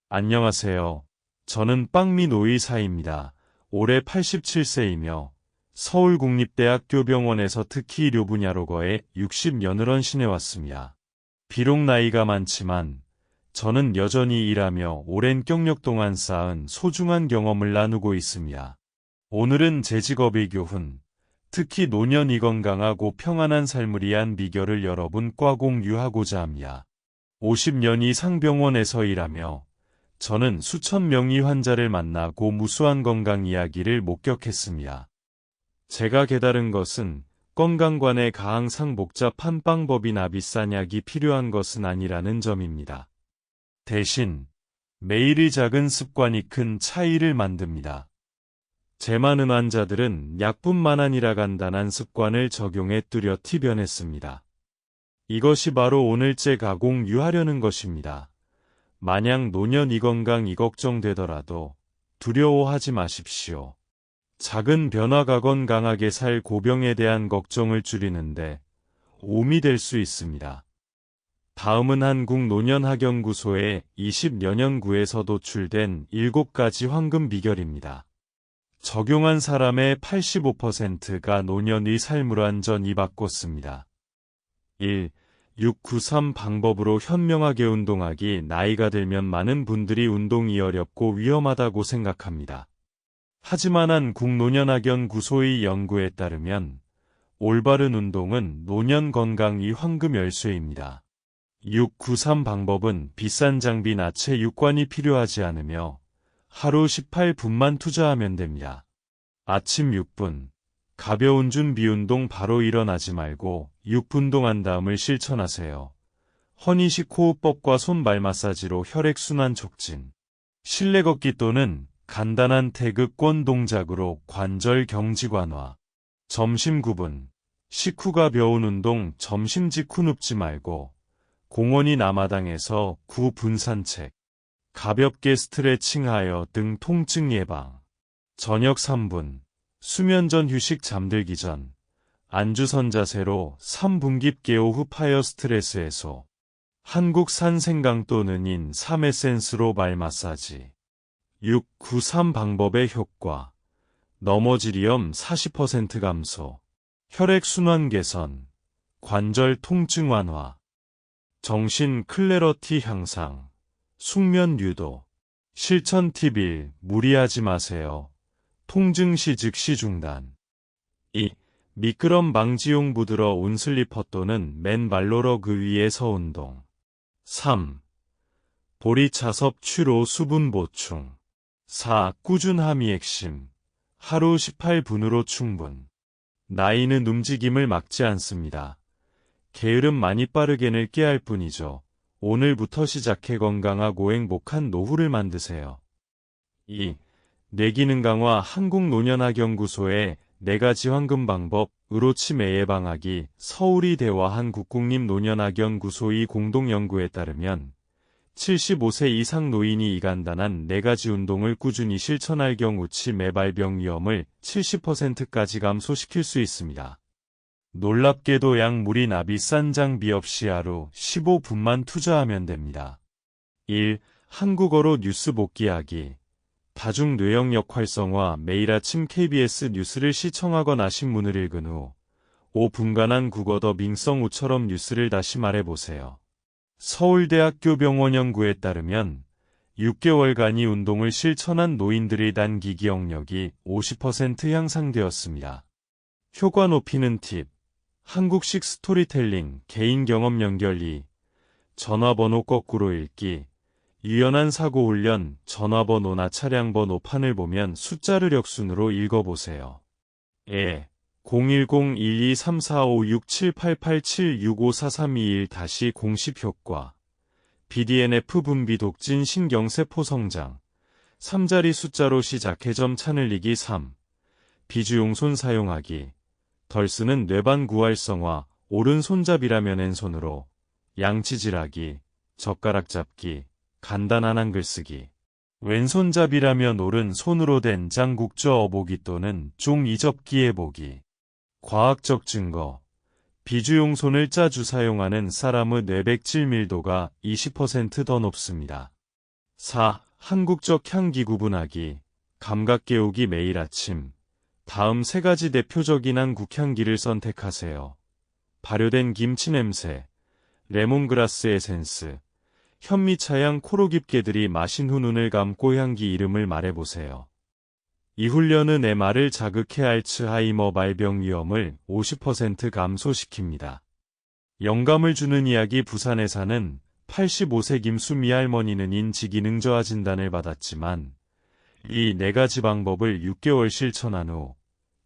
안녕하세요. 저는 빵민 의사입니다. 올해 87세이며 서울국립대학교 병원에서 특히 의료 분야로거에 60년을 헌신해왔습니다. 비록 나이가 많지만 저는 여전히 일하며 오랜 경력 동안 쌓은 소중한 경험을 나누고 있습니다. 오늘은 제 직업의 교훈, 특히 노년이 건강하고 평안한 삶을 위한 비결을 여러분과 공유하고자 합니다. 50년 이상 병원에서 일하며 저는 수천 명의 환자를 만나고 무수한 건강 이야기를 목격했습니다. 제가 깨달은 것은 건강관에 항상 복잡한 방법이나 비싼 약이 필요한 것은 아니라는 점입니다. 대신 매일의 작은 습관이 큰 차이를 만듭니다. 제 많은 환자들은 약뿐만 아니라 간단한 습관을 적용해 뚜렷이 변했습니다. 이것이 바로 오늘 제가 공유하려는 것입니다. 만약 노년 이 건강 이 걱정되더라도 두려워하지 마십시오. 작은 변화가 건강하게 살 고병에 대한 걱정을 줄이는데 도움이 될 수 있습니다. 다음은 한국노년학연구소의 20년연구에서 도출된 7가지 황금 비결입니다. 적용한 사람의 85%가 노년의 삶을 완전히 바꿨습니다. 1. 693 방법으로 현명하게 운동하기. 나이가 들면 많은 분들이 운동이 어렵고 위험하다고 생각합니다. 하지만 한국노년학연구소의 연구에 따르면 올바른 운동은 노년 건강의 황금 열쇠입니다. 693 방법은 비싼 장비나 체육관이 필요하지 않으며 하루 18분만 투자하면 됩니다. 아침 6분. 가벼운 준비 운동 바로 일어나지 말고 6분 동안 다음을 실천하세요. 허니식 호흡법과 손발 마사지로 혈액순환 촉진. 실내 걷기 또는 간단한 태극권 동작으로 관절 경직완화. 점심 9분. 식후 가벼운 운동. 점심 직후 눕지 말고 공원이 남아당에서 9분 산책. 가볍게 스트레칭하여 등 통증 예방. 저녁 3분. 수면 전 휴식 잠들기 전 안주선 자세로 3분 깊게 호흡하여 스트레스 해소. 한국산 생강 또는 인 3에센스로 발 마사지. 693 방법의 효과. 넘어질 위험 40% 감소. 혈액순환 개선. 관절 통증 완화. 정신 클래러티 향상. 숙면 유도. 실천 팁 1. 무리하지 마세요. 통증 시 즉시 중단. 2. 미끄럼 방지용 부드러운 슬리퍼 또는 맨발로 러그 위에서 운동. 3. 보리차섭 취로 수분 보충. 4. 꾸준함이 핵심. 하루 18분으로 충분. 나이는 움직임을 막지 않습니다. 게으름 많이 빠르게 늙게 할 뿐이죠. 오늘부터 시작해 건강하고 행복한 노후를 만드세요. 2. 뇌기능 강화. 한국노년학연구소의 4가지 황금 방법으로 치매 예방하기. 서울의대와 한국국립노년학연구소의 공동연구에 따르면 75세 이상 노인이 이 간단한 4가지 운동을 꾸준히 실천할 경우 치매 발병 위험을 70%까지 감소시킬 수 있습니다. 놀랍게도 약물이나 비싼 장비 없이 하루 15분만 투자하면 됩니다. 1. 한국어로 뉴스 복기하기. 다중 뇌영역 활성화. 매일 아침 KBS 뉴스를 시청하거나 신문을 읽은 후 5분간 한국어 더빙성 우처럼 뉴스를 다시 말해보세요. 서울대학교 병원 연구에 따르면 6개월간 이 운동을 실천한 노인들의 단기 기억력이 50% 향상되었습니다. 효과 높이는 팁. 한국식 스토리텔링. 개인 경험 연결. 2. 전화번호 거꾸로 읽기. 유연한 사고 훈련. 전화번호나 차량번호 판을 보면 숫자를 역순으로 읽어보세요. 010-12345678876543221 공식 효과. BDNF 분비 독진 신경세포 성장. 3자리 숫자로 시작해 점차 늘리기. 3. 비주용손 사용하기. 덜 쓰는 뇌반구 활성화. 오른손잡이라면 왼손으로. 양치질하기. 젓가락 잡기. 간단한 한글 쓰기. 왼손잡이라면 오른손으로 된 장국저 어보기 또는 종이 접기 해보기. 과학적 증거. 비주용손을 자주 사용하는 사람의 뇌백질 밀도가 20% 더 높습니다. 4. 한국적 향기 구분하기. 감각 깨우기 매일 아침. 다음 3가지 대표적인 한국 향기를 선택하세요. 발효된 김치 냄새, 레몬그라스 에센스, 현미차향 코로 깊게 들이마신 후 눈을 감고 향기 이름을 말해보세요. 이 훈련은 MR을 자극해 알츠하이머 발병 위험을 50% 감소시킵니다. 영감을 주는 이야기. 부산에 사는 85세 김수미 할머니는 인지기능 저하 진단을 받았지만 이 4가지 방법을 6개월 실천한 후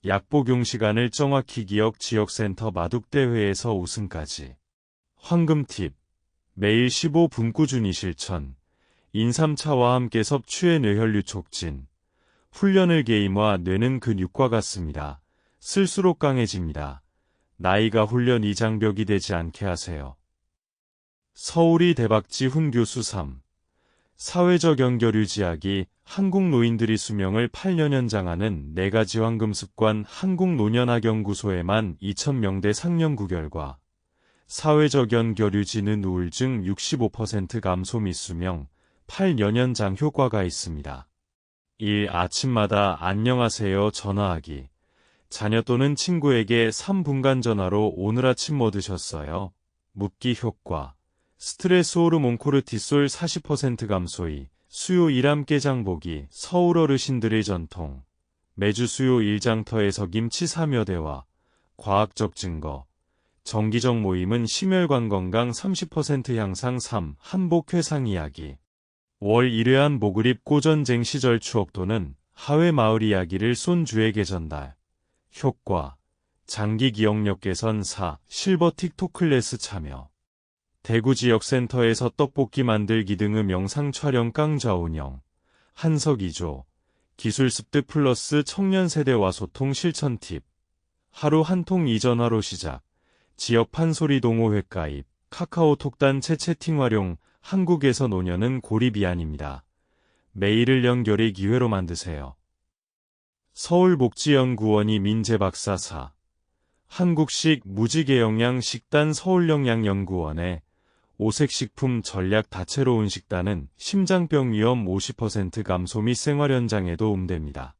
약 복용 시간을 정확히 기억 지역센터 마둑대회에서 우승까지. 황금 팁. 매일 15분 꾸준히 실천. 인삼차와 함께 섭취해 뇌혈류 촉진. 훈련을 게임화. 뇌는 근육과 같습니다. 쓸수록 강해집니다. 나이가 훈련 이장벽이 되지 않게 하세요. 서울이 대박지 훈 교수 3. 사회적 연결 유지하기. 한국 노인들이 수명을 8년 연장하는 4가지 황금 습관. 한국노년학연구소에만 2,000명대 상연구 결과 사회적 연결 유지는 우울증 65% 감소 및 수명 8년 연장 효과가 있습니다. 1. 아침마다 안녕하세요 전화하기. 자녀 또는 친구에게 3분간 전화로 오늘 아침 뭐 드셨어요? 묻기 효과. 스트레스 호르몬 코르티솔 40% 감소히. 수요 1함께 보기. 서울 어르신들의 전통. 매주 수요 1장터에서 김치 사며 대화. 과학적 증거. 정기적 모임은 심혈관 건강 30% 향상. 3. 한복 회상 이야기. 월 1회 한복을 입고 전쟁 시절 추억 또는 하회 마을 이야기를 손주에게 전달. 효과. 장기 기억력 개선. 4. 실버 틱톡 클래스 참여. 대구 지역센터에서 떡볶이 만들기 등의 영상 촬영 강좌 운영. 한석 2조. 기술 습득 플러스 청년 세대와 소통 실천 팁. 하루 한 통 이전화로 시작. 지역 판소리 동호회 가입. 카카오톡 단체 채팅 활용. 한국에서 노년은 고립이 아닙니다. 매일을 연결의 기회로 만드세요. 서울복지연구원이 민재박사 4. 한국식 무지개 영양 식단. 서울영양연구원의 오색식품 전략. 다채로운 식단은 심장병 위험 50% 감소 및 생활 연장에 도움됩니다.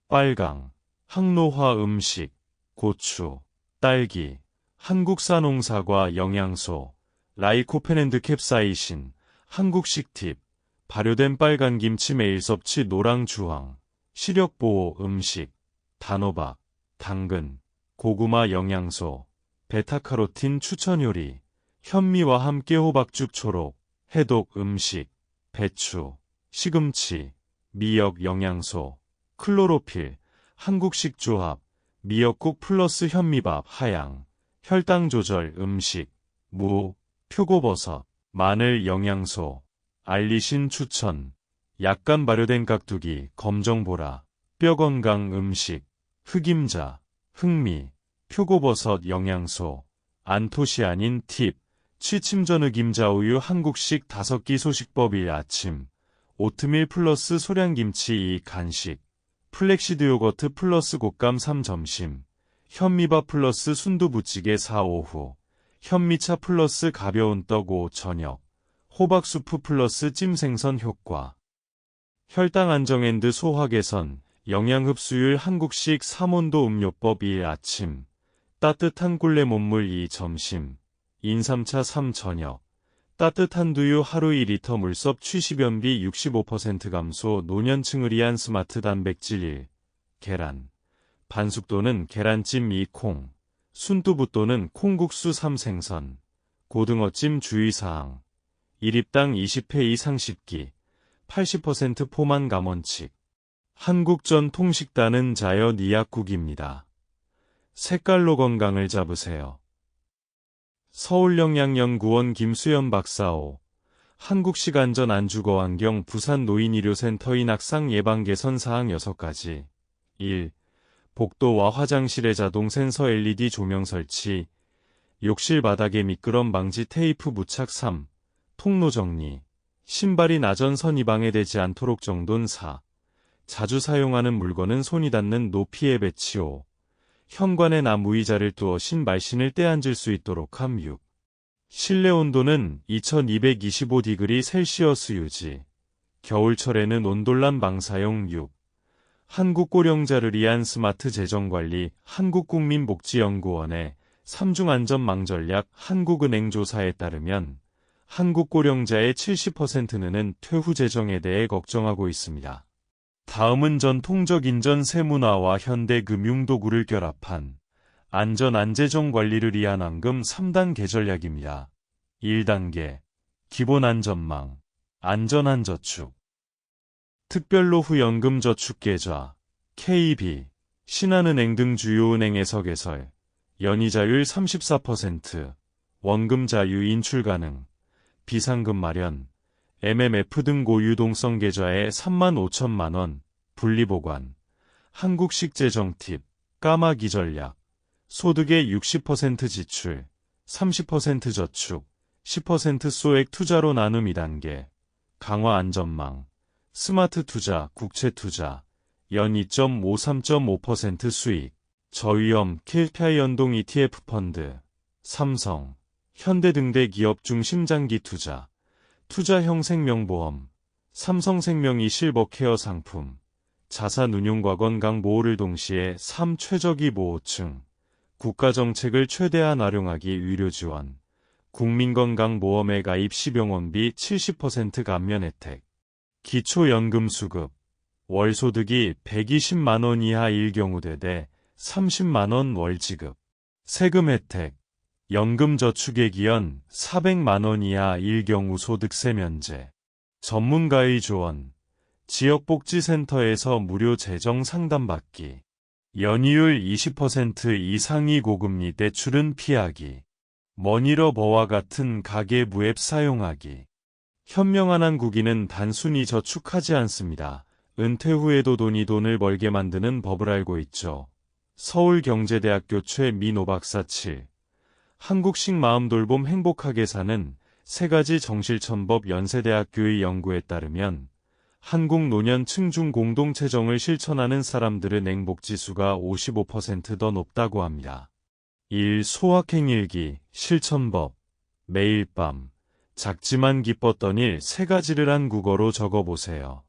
빨강. 항노화 음식. 고추, 딸기, 한국산 홍사과 영양소, 라이코펜 & 캡사이신. 한국식 팁. 발효된 빨간 김치 매일 섭취. 노랑 주황. 시력보호 음식. 단호박, 당근, 고구마 영양소, 베타카로틴 추천 요리. 현미와 함께 호박죽. 초록, 해독 음식. 배추, 시금치, 미역 영양소, 클로로필. 한국식 조합. 미역국 플러스 현미밥. 하양, 혈당 조절 음식. 무, 표고버섯, 마늘 영양소. 알리신 추천. 약간 발효된 깍두기. 검정보라, 뼈건강 음식. 흑임자, 흑미, 표고버섯 영양소. 안토시아닌 팁. 취침 전 흑임자우유. 한국식 5끼 소식법. 1. 아침 오트밀 플러스 소량김치. 2. 간식 플렉시드 요거트 플러스 곶감. 3. 점심 현미밥 플러스 순두부찌개. 4. 오후 현미차 플러스 가벼운 떡. 5. 저녁 호박수프 플러스 찜생선. 효과. 혈당 안정 앤 소화 개선, 영양 흡수율. 한국식 3온도 음료법. 1. 아침 따뜻한 꿀레 몬물. 2. 점심 인삼차. 3. 저녁 따뜻한 두유 하루 2리터 물 섭취. 식이변비 65% 감소. 노년층을 위한 스마트 단백질. 1. 계란 반숙 또는 계란찜. 2. 콩 순두부 또는 콩국수. 3. 생선 고등어찜. 주의사항 1입당 20회 이상 씹기 80% 포만 감원칙. 한국 전통 식단은 자연 이약국입니다. 색깔로 건강을 잡으세요. 서울영양연구원 김수연 박사. 5. 한국식 안전 안주거 환경. 부산 노인의료센터인 악상 예방 개선 사항 6가지. 1. 복도와 화장실에 자동 센서 LED 조명 설치. 욕실 바닥에 미끄럼 방지 테이프 부착. 3. 통로 정리. 신발이 나전 선이 방해되지 않도록 정돈. 4. 자주 사용하는 물건은 손이 닿는 높이에 배치. 5. 현관에 나무 의자를 두어 신발신을 떼앉을 수 있도록 함. 6. 실내 온도는 2225°C 유지. 겨울철에는 온돌란 방사용 6. 한국고령자를 위한 스마트 재정관리 한국국민복지연구원의 3중 안전망 전략 한국은행 조사에 따르면 한국고령자의 70%는 퇴후 재정에 대해 걱정하고 있습니다. 다음은 전통적 인전세 문화와 현대 금융도구를 결합한 안전 안재정 관리를 위한 황금 3단계 전략입니다. 1단계 기본안전망 안전한저축 특별노후연금저축계좌 KB 신한은행 등 주요 은행에서 개설 연이자율 34% 원금 자유 인출 가능 비상금 마련 MMF 등 고유동성 계좌에 35,000만 원 분리보관 한국식 재정 팁 까마귀 전략 소득의 60% 지출 30% 저축 10% 소액 투자로 나눔 2단계 강화 안전망 스마트 투자 국채 투자 연 2.53.5% 수익 저위험 KPI 연동 ETF 펀드 삼성 현대 등 대기업 중심 장기 투자 투자형 생명보험 삼성생명이 실버케어 상품 자산운용과 건강보호를 동시에 3 최저기 보호층 국가정책을 최대한 활용하기 의료지원 국민건강보험에 가입 시 병원비 70% 감면 혜택 기초연금수급 월소득이 120만 원 이하일 경우 대대 30만 원 월 지급 세금 혜택 연금저축의 기연 400만 원 이하일 경우 소득세 면제 전문가의 조언 지역복지센터에서 무료 재정 상담받기 연이율 20% 이상의 고금리 대출은 피하기 머니러버와 같은 가계부 앱 사용하기 현명한 한국인은 단순히 저축하지 않습니다. 은퇴 후에도 돈을 벌게 만드는 법을 알고 있죠. 서울경제대학교 최민호 박사 7. 한국식 마음돌봄 행복하게 사는 3가지 정실천법 연세대학교의 연구에 따르면 한국 노년층 중 공동체정을 실천하는 사람들은 행복지수가 55% 더 높다고 합니다. 1. 소확행일기 실천법 매일 밤 작지만 기뻤던 일 3가지를 한국어로 적어보세요.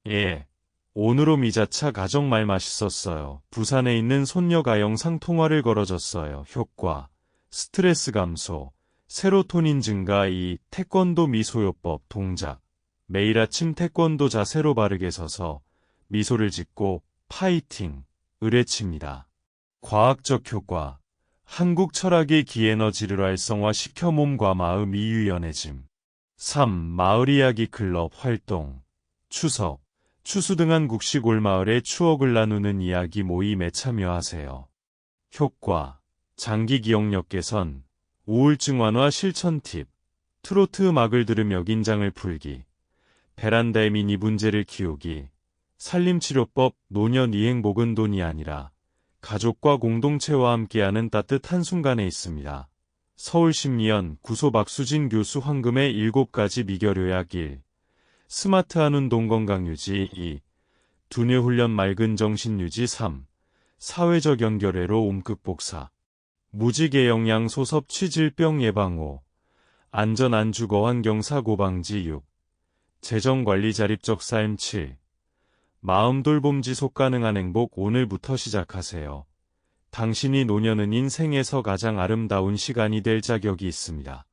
예. 오늘 오미자차 가정말 맛있었어요. 부산에 있는 손녀가 영상 통화를 걸어줬어요. 효과 스트레스 감소 세로토닌 증가 2. 태권도 미소요법 동작 매일 아침 태권도 자세로 바르게 서서 미소를 짓고 파이팅 을 외칩니다. 과학적 효과 한국 철학의 기에너지를 활성화시켜 몸과 마음이 유연해짐 3. 마을 이야기 클럽 활동 추석 추수 등 한국식 올마을의 추억을 나누는 이야기 모임에 참여하세요. 효과 장기 기억력 개선 우울증 완화 실천 팁 트로트 음악을 들으며 긴장을 풀기 베란다에 미니 문제를 키우기 산림치료법 노년 이 행복은 돈이 아니라 가족과 공동체와 함께하는 따뜻한 순간에 있습니다. 서울심리연 구소 박수진 교수 황금의 7가지 미결요약 1. 스마트한 운동 건강유지 2. 두뇌훈련 맑은 정신유지 3. 사회적 연결회로 음극복 4. 무지개 영양소 섭취 질병 예방 5. 안전 안주거 환경사고 방지 6. 재정관리 자립적 삶 7. 마음 돌봄 지속 가능한 행복 오늘부터 시작하세요. 당신이 노년은 인생에서 가장 아름다운 시간이 될 자격이 있습니다.